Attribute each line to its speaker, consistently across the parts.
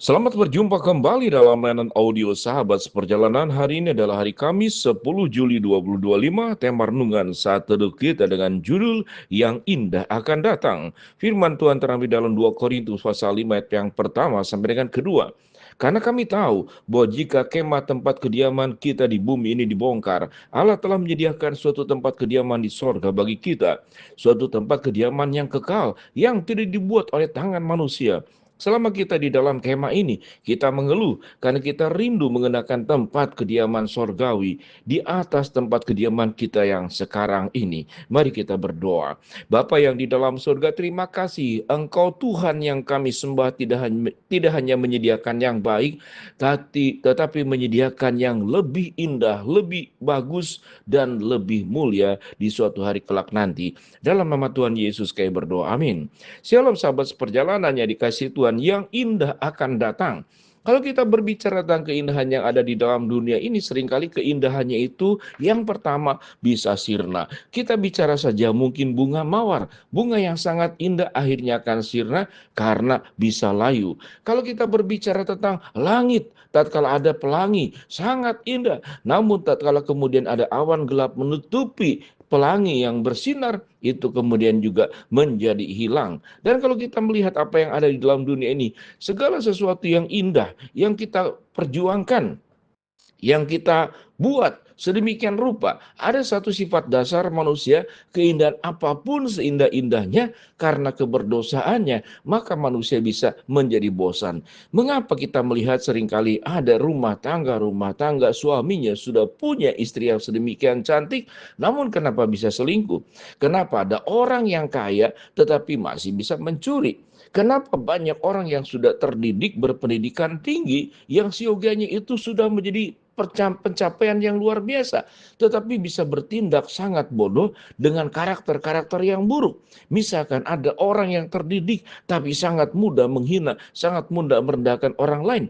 Speaker 1: Selamat berjumpa kembali dalam layanan audio Sahabat Seperjalanan. Hari ini adalah hari Kamis 10 Juli 2025. Tema renungan saat teduh kita dengan judul Yang Indah Akan Datang. Firman Tuhan terambil dalam 2 Korintus pasal 5 ayat yang pertama sampai dengan kedua. Karena kami tahu bahwa jika kemah tempat kediaman kita di bumi ini dibongkar, Allah telah menyediakan suatu tempat kediaman di sorga bagi kita. Suatu tempat kediaman yang kekal, yang tidak dibuat oleh tangan manusia. Selama kita di dalam kemah ini, kita mengeluh karena kita rindu mengenakan tempat kediaman sorgawi di atas tempat kediaman kita yang sekarang ini. Mari kita berdoa. Bapa yang di dalam surga, terima kasih Engkau Tuhan yang kami sembah tidak hanya menyediakan yang baik, tetapi menyediakan yang lebih indah, lebih bagus, dan lebih mulia di suatu hari kelak nanti. Dalam nama Tuhan Yesus kami berdoa. Amin. Shalom sahabat seperjalanan yang dikasihi Tuhan, yang indah akan datang. Kalau kita berbicara tentang keindahan yang ada di dalam dunia ini, seringkali keindahannya itu yang pertama bisa sirna. Kita bicara saja mungkin bunga mawar, bunga yang sangat indah akhirnya akan sirna karena bisa layu. Kalau kita berbicara tentang langit, tatkala ada pelangi, sangat indah. Namun tatkala kemudian ada awan gelap menutupi pelangi yang bersinar, itu kemudian juga menjadi hilang. Dan kalau kita melihat apa yang ada di dalam dunia ini, segala sesuatu yang indah, yang kita perjuangkan, yang kita buat sedemikian rupa, ada satu sifat dasar manusia, keindahan apapun seindah-indahnya, karena keberdosaannya, maka manusia bisa menjadi bosan. Mengapa kita melihat seringkali ada rumah tangga suaminya sudah punya istri yang sedemikian cantik, namun kenapa bisa selingkuh? Kenapa ada orang yang kaya tetapi masih bisa mencuri? Kenapa banyak orang yang sudah terdidik, berpendidikan tinggi, yang siogianya itu sudah menjadi pencapaian yang luar biasa, tetapi bisa bertindak sangat bodoh dengan karakter-karakter yang buruk. Misalkan ada orang yang terdidik, tapi sangat mudah menghina, sangat mudah merendahkan orang lain.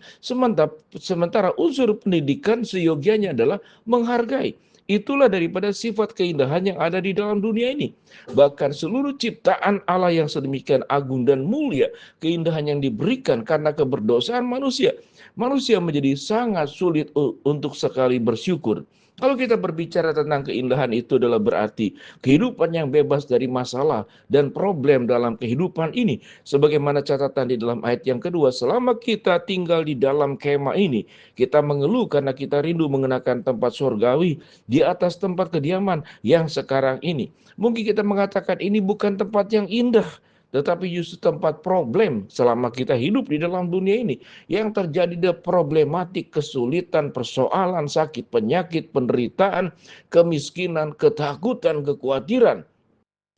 Speaker 1: Sementara unsur pendidikan seyogianya adalah menghargai. Itulah daripada sifat keindahan yang ada di dalam dunia ini. Bahkan seluruh ciptaan Allah yang sedemikian agung dan mulia, keindahan yang diberikan karena keberdosaan manusia, manusia menjadi sangat sulit untuk sekali bersyukur. Kalau kita berbicara tentang keindahan, itu adalah berarti kehidupan yang bebas dari masalah dan problem dalam kehidupan ini. Sebagaimana catatan di dalam ayat yang kedua, selama kita tinggal di dalam kemah ini, kita mengeluh karena kita rindu mengenakan tempat surgawi di atas tempat kediaman yang sekarang ini. Mungkin kita mengatakan ini bukan tempat yang indah, tetapi justru tempat problem selama kita hidup di dalam dunia ini. Yang terjadi adalah problematik, kesulitan, persoalan, sakit, penyakit, penderitaan, kemiskinan, ketakutan, kekhawatiran,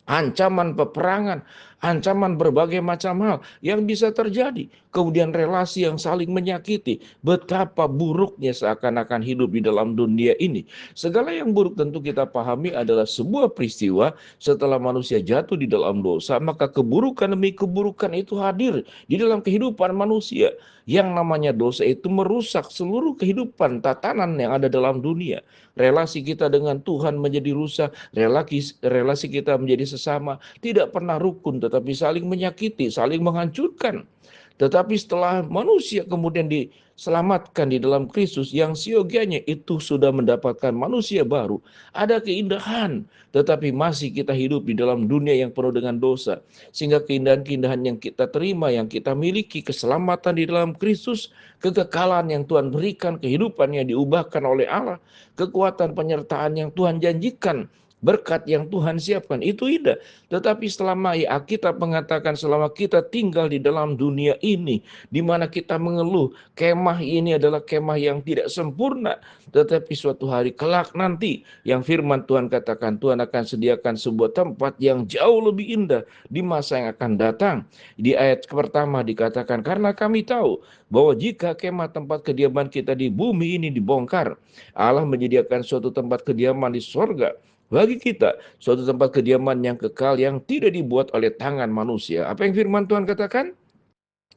Speaker 1: ancaman peperangan, ancaman berbagai macam hal yang bisa terjadi. Kemudian relasi yang saling menyakiti. Betapa buruknya seakan-akan hidup di dalam dunia ini. Segala yang buruk tentu kita pahami adalah sebuah peristiwa setelah manusia jatuh di dalam dosa, maka keburukan demi keburukan itu hadir di dalam kehidupan manusia. Yang namanya dosa itu merusak seluruh kehidupan tatanan yang ada dalam dunia. Relasi kita dengan Tuhan menjadi rusak, relasi kita menjadi sesama, tidak pernah rukun tetapi saling menyakiti, saling menghancurkan. Tetapi setelah manusia kemudian diselamatkan di dalam Kristus, yang siogianya itu sudah mendapatkan manusia baru, ada keindahan, tetapi masih kita hidup di dalam dunia yang penuh dengan dosa. Sehingga keindahan-keindahan yang kita terima, yang kita miliki, keselamatan di dalam Kristus, kekekalan yang Tuhan berikan, kehidupan yang diubahkan oleh Allah, kekuatan penyertaan yang Tuhan janjikan, berkat yang Tuhan siapkan, itu indah. Tetapi selama Alkitab mengatakan selama kita tinggal di dalam dunia ini, di mana kita mengeluh, kemah ini adalah kemah yang tidak sempurna, tetapi suatu hari kelak nanti, yang firman Tuhan katakan, Tuhan akan sediakan sebuah tempat yang jauh lebih indah di masa yang akan datang. Di ayat pertama dikatakan, karena kami tahu bahwa jika kemah tempat kediaman kita di bumi ini dibongkar, Allah menyediakan suatu tempat kediaman di sorga bagi kita, suatu tempat kediaman yang kekal yang tidak dibuat oleh tangan manusia. Apa yang firman Tuhan katakan?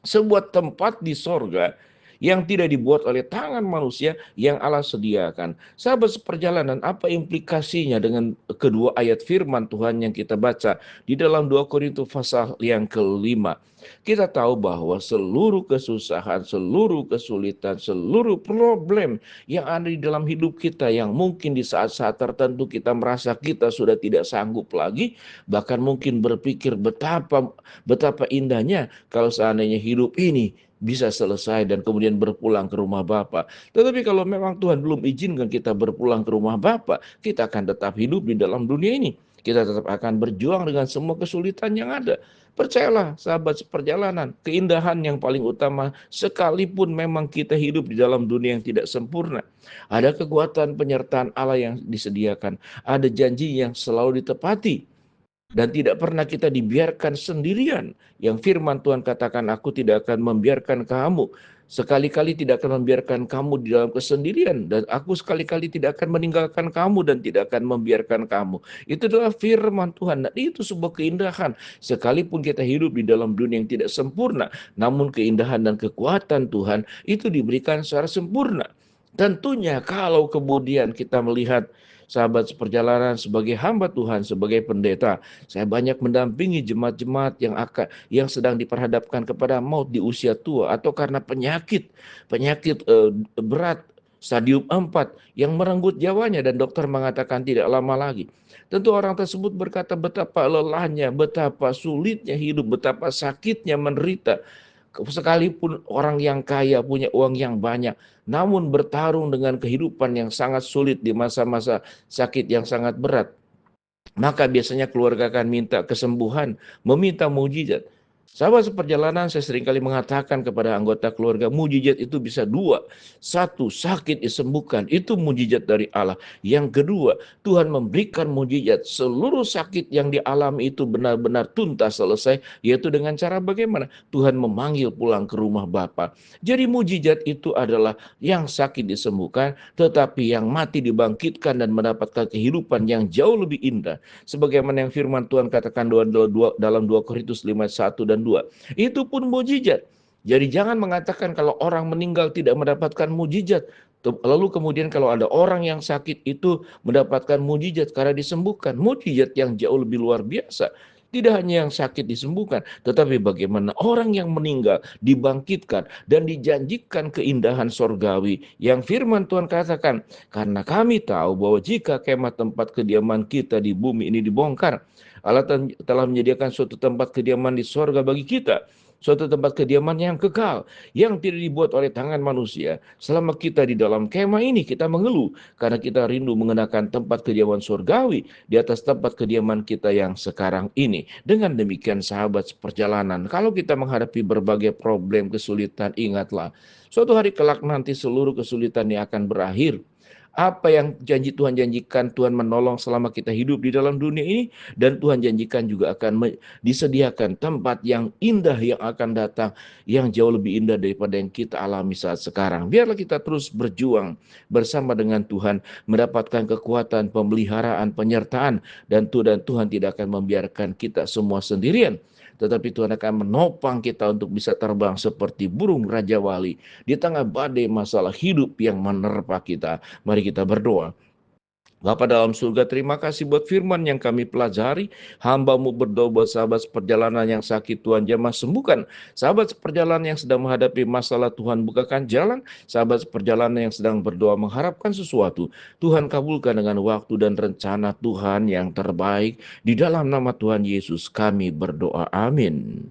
Speaker 1: Sebuah tempat di sorga yang tidak dibuat oleh tangan manusia yang Allah sediakan. Sahabat seperjalanan, apa implikasinya dengan kedua ayat firman Tuhan yang kita baca di dalam 2 Korintus pasal yang kelima? Kita tahu bahwa seluruh kesusahan, seluruh kesulitan, seluruh problem yang ada di dalam hidup kita, yang mungkin di saat-saat tertentu kita merasa kita sudah tidak sanggup lagi, bahkan mungkin berpikir betapa betapa indahnya kalau seandainya hidup ini bisa selesai dan kemudian berpulang ke rumah Bapa. Tetapi kalau memang Tuhan belum izinkan kita berpulang ke rumah Bapa, kita akan tetap hidup di dalam dunia ini. Kita tetap akan berjuang dengan semua kesulitan yang ada. Percayalah sahabat seperjalanan, keindahan yang paling utama sekalipun memang kita hidup di dalam dunia yang tidak sempurna. Ada kekuatan penyertaan Allah yang disediakan, ada janji yang selalu ditepati. Dan tidak pernah kita dibiarkan sendirian. Yang firman Tuhan katakan, aku tidak akan membiarkan kamu. Sekali-kali tidak akan membiarkan kamu di dalam kesendirian. Dan aku sekali-kali tidak akan meninggalkan kamu dan tidak akan membiarkan kamu. Itu adalah firman Tuhan. Dan itu sebuah keindahan. Sekalipun kita hidup di dalam dunia yang tidak sempurna, namun keindahan dan kekuatan Tuhan itu diberikan secara sempurna. Tentunya kalau kemudian kita melihat sahabat seperjalanan sebagai hamba Tuhan, sebagai pendeta, saya banyak mendampingi jemaat-jemaat yang sedang diperhadapkan kepada maut di usia tua atau karena penyakit berat stadium 4 yang merenggut nyawanya dan dokter mengatakan tidak lama lagi. Tentu orang tersebut berkata betapa lelahnya, betapa sulitnya hidup, betapa sakitnya menderita. Sekalipun orang yang kaya punya uang yang banyak, namun bertarung dengan kehidupan yang sangat sulit di masa-masa sakit yang sangat berat, maka biasanya keluarga akan minta kesembuhan, meminta mujizat. Sahabat seperjalanan, saya seringkali mengatakan kepada anggota keluarga, mujizat itu bisa dua. Satu, sakit disembuhkan, itu mujizat dari Allah. Yang kedua, Tuhan memberikan mujizat, seluruh sakit yang dialami itu benar-benar tuntas selesai, yaitu dengan cara bagaimana? Tuhan memanggil pulang ke rumah Bapa. Jadi mujizat itu adalah yang sakit disembuhkan, tetapi yang mati dibangkitkan dan mendapatkan kehidupan yang jauh lebih indah. Sebagaimana yang firman Tuhan katakan dalam 2 Korintus 5:1 dan 2. Itu pun mujizat. Jadi jangan mengatakan kalau orang meninggal tidak mendapatkan mujizat. Lalu kemudian kalau ada orang yang sakit itu mendapatkan mujizat karena disembuhkan. Mujizat yang jauh lebih luar biasa. Tidak hanya yang sakit disembuhkan, tetapi bagaimana orang yang meninggal dibangkitkan dan dijanjikan keindahan sorgawi. Yang firman Tuhan katakan, karena kami tahu bahwa jika kemah tempat kediaman kita di bumi ini dibongkar, Allah telah menyediakan suatu tempat kediaman di sorga bagi kita. Suatu tempat kediaman yang kekal, yang tidak dibuat oleh tangan manusia. Selama kita di dalam kemah ini, kita mengeluh, karena kita rindu mengenakan tempat kediaman surgawi di atas tempat kediaman kita yang sekarang ini. Dengan demikian sahabat seperjalanan, kalau kita menghadapi berbagai problem, kesulitan, ingatlah, suatu hari kelak nanti seluruh kesulitan yang akan berakhir. Apa yang janji Tuhan janjikan, Tuhan menolong selama kita hidup di dalam dunia ini, dan Tuhan janjikan juga akan disediakan tempat yang indah yang akan datang, yang jauh lebih indah daripada yang kita alami saat sekarang. Biarlah kita terus berjuang bersama dengan Tuhan, mendapatkan kekuatan, pemeliharaan, penyertaan, dan Tuhan tidak akan membiarkan kita semua sendirian. Tetapi Tuhan akan menopang kita untuk bisa terbang seperti burung Raja Wali di tengah badai masalah hidup yang menerpa kita. Mari kita berdoa. Bapa dalam surga, terima kasih buat firman yang kami pelajari. Hamba-Mu berdoa buat sahabat seperjalanan yang sakit, Tuhan jamah sembuhkan. Sahabat seperjalanan yang sedang menghadapi masalah, Tuhan bukakan jalan. Sahabat seperjalanan yang sedang berdoa mengharapkan sesuatu, Tuhan kabulkan dengan waktu dan rencana Tuhan yang terbaik. Di dalam nama Tuhan Yesus kami berdoa, amin.